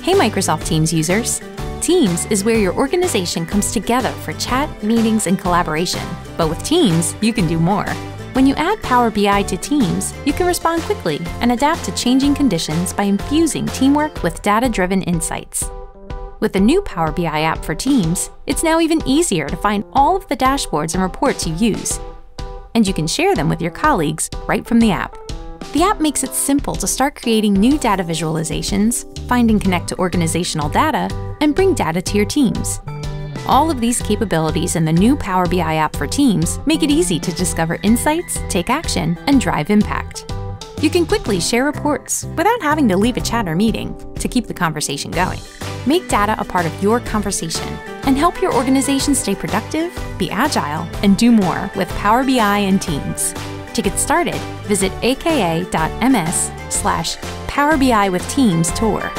Hey Microsoft Teams users! Teams is where your organization comes together for chat, meetings, and collaboration. But with Teams, you can do more. When you add Power BI to Teams, you can respond quickly and adapt to changing conditions by infusing teamwork with data-driven insights. With the new Power BI app for Teams, it's now even easier to find all of the dashboards and reports you use. And you can share them with your colleagues right from the app. The app makes it simple to start creating new data visualizations, find and connect to organizational data, and bring data to your teams. All of these capabilities in the new Power BI app for Teams make it easy to discover insights, take action, and drive impact. You can quickly share reports without having to leave a chat or meeting to keep the conversation going. Make data a part of your conversation and help your organization stay productive, be agile, and do more with Power BI and Teams. To get started, visit aka.ms/Power BI with Teams tour.